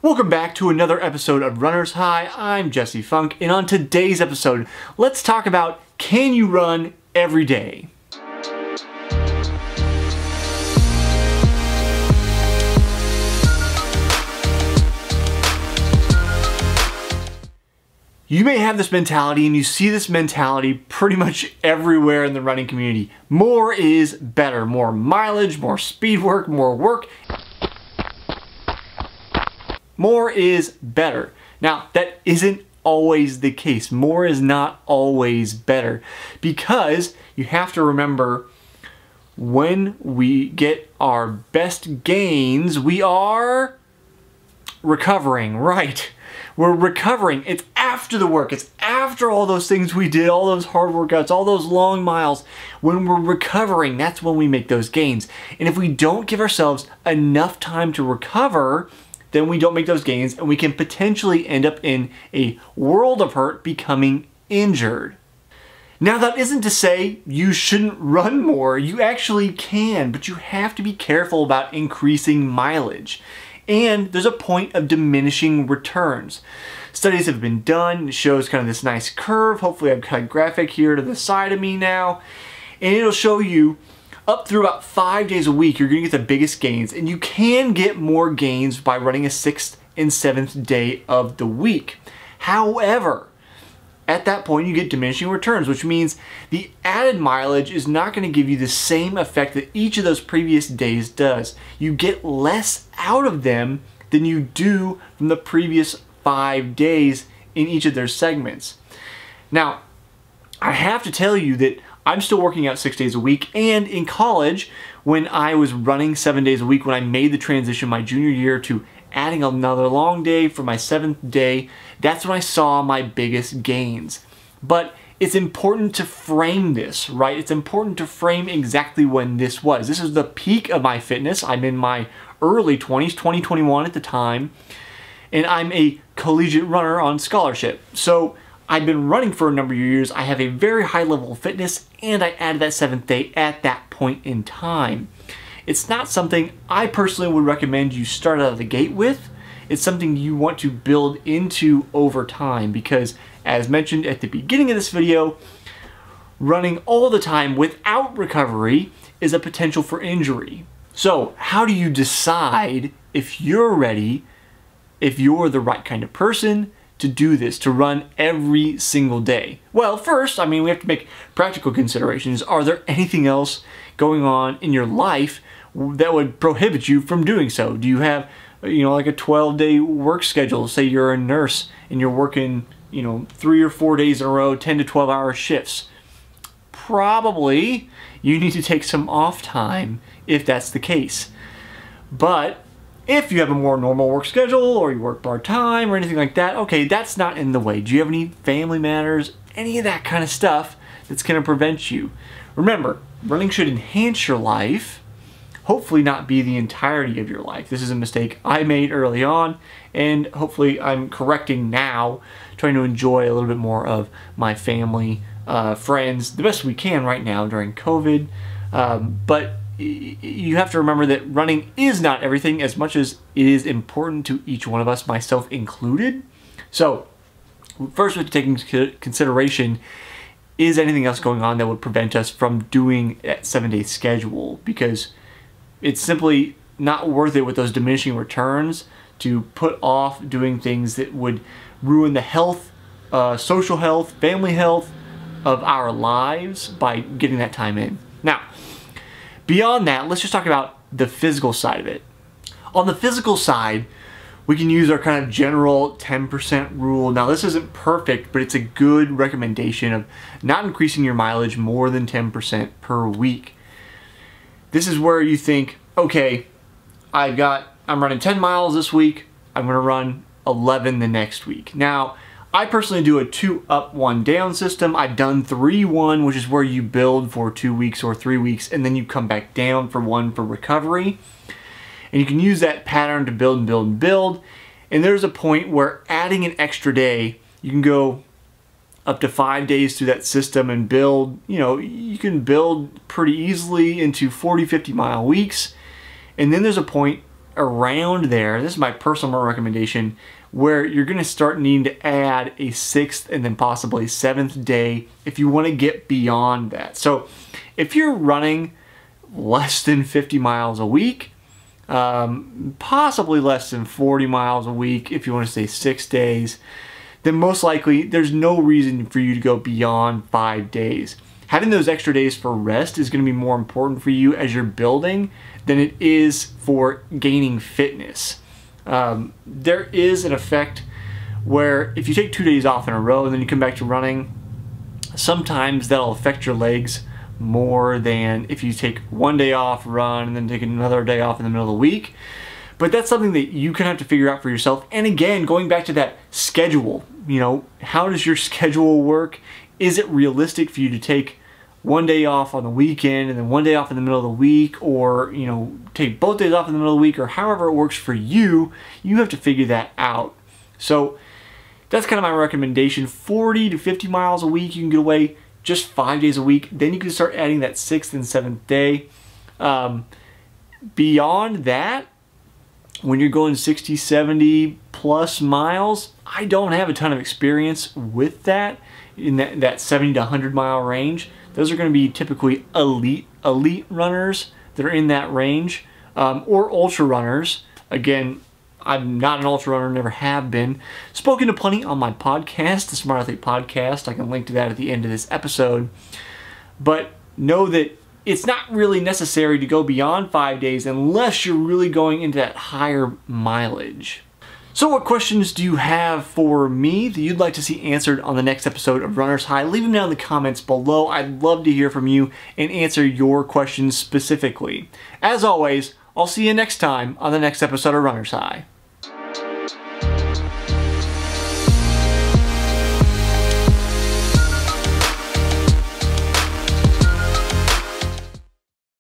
Welcome back to another episode of Runner's High. I'm Jesse Funk, and on today's episode, let's talk about, can you run every day? You may have this mentality, and you see this mentality pretty much everywhere in the running community. More is better. More mileage, more speed work, more work. More is better. Now, that isn't always the case. More is not always better, because you have to remember, when we get our best gains, we are recovering, right? We're recovering. It's after the work. It's after all those things we did, all those hard workouts, all those long miles. When we're recovering, that's when we make those gains. And if we don't give ourselves enough time to recover, then we don't make those gains, and we can potentially end up in a world of hurt, becoming injured. Now, that isn't to say you shouldn't run more. You actually can, but you have to be careful about increasing mileage. And there's a point of diminishing returns. Studies have been done. It shows kind of this nice curve. Hopefully I've got a graphic here to the side of me now. And it'll show you up through about 5 days a week, you're going to get the biggest gains. And you can get more gains by running a 6th and 7th day of the week. However, at that point you get diminishing returns, which means the added mileage is not going to give you the same effect that each of those previous days does. You get less out of them than you do from the previous 5 days in each of their segments. Now, I have to tell you that I'm still working out 6 days a week, and in college, when I was running 7 days a week, when I made the transition my junior year to adding another long day for my 7th day, that's when I saw my biggest gains. But it's important to frame this, right? It's important to frame exactly when this was. This is the peak of my fitness. I'm in my early 20s, 2021 at the time, and I'm a collegiate runner on scholarship. So I've been running for a number of years. I have a very high level of fitness, and I added that 7th day at that point in time. It's not something I personally would recommend you start out of the gate with. It's something you want to build into over time, because as mentioned at the beginning of this video, running all the time without recovery is a potential for injury. So how do you decide if you're ready, if you're the right kind of person to do this, to run every single day? Well, first, we have to make practical considerations. Are there anything else going on in your life that would prohibit you from doing so? Do you have, like a 12-day work schedule? Say you're a nurse and you're working, 3 or 4 days in a row, 10 to 12-hour shifts. Probably you need to take some off time if that's the case. But if you have a more normal work schedule, or you work part-time or anything like that, okay, that's not in the way. Do you have any family matters, any of that kind of stuff that's going to prevent you? Remember, running should enhance your life, hopefully not be the entirety of your life. This is a mistake I made early on, and hopefully I'm correcting now, trying to enjoy a little bit more of my family, friends, the best we can right now during COVID. But you have to remember that running is not everything, as much as it is important to each one of us, myself included. So first we have to take into consideration, is anything else going on that would prevent us from doing that 7-day schedule? Because it's simply not worth it with those diminishing returns to put off doing things that would ruin the health, social health, family health of our lives by getting that time in. Now, beyond that, let's just talk about the physical side of it. On the physical side, we can use our kind of general 10% rule. Now, this isn't perfect, but it's a good recommendation of not increasing your mileage more than 10% per week. This is where you think, okay, I'm running 10 miles this week, I'm gonna run 11 the next week. Now, I personally do a 2 up, 1 down system. I've done 3-1, which is where you build for 2 weeks or 3 weeks, and then you come back down for 1 for recovery. And you can use that pattern to build and build and build. And there's a point where adding an extra day, you can go up to 5 days through that system and build, you can build pretty easily into 40, 50 mile weeks. And then there's a point around there, this is my personal recommendation, where you're going to start needing to add a 6th and then possibly 7th day if you want to get beyond that. So if you're running less than 50 miles a week, possibly less than 40 miles a week if you want to stay 6 days, then most likely there's no reason for you to go beyond 5 days. Having those extra days for rest is going to be more important for you as you're building than it is for gaining fitness. There is an effect where if you take 2 days off in a row and then you come back to running, sometimes that'll affect your legs more than if you take 1 day off, run, and then take another day off in the middle of the week. But that's something that you can have to figure out for yourself. And again, going back to that schedule, you know, how does your schedule work? Is it realistic for you to take 1 day off on the weekend and then 1 day off in the middle of the week, or, you know, take both days off in the middle of the week, or however it works for you? You have to figure that out. So that's kind of my recommendation. 40 to 50 miles a week, you can get away just 5 days a week. Then you can start adding that 6th and 7th day. Beyond that, when you're going 60, 70 plus miles, I don't have a ton of experience with that, in that 70 to 100 mile range. Those are going to be typically elite runners that are in that range, or ultra runners. Again, I'm not an ultra runner, never have been. Spoken to plenty on my podcast, the Smart Athlete Podcast. I can link to that at the end of this episode. But know that it's not really necessary to go beyond 5 days unless you're really going into that higher mileage. So what questions do you have for me that you'd like to see answered on the next episode of Runner's High? Leave them down in the comments below. I'd love to hear from you and answer your questions specifically. As always, I'll see you next time on the next episode of Runner's High.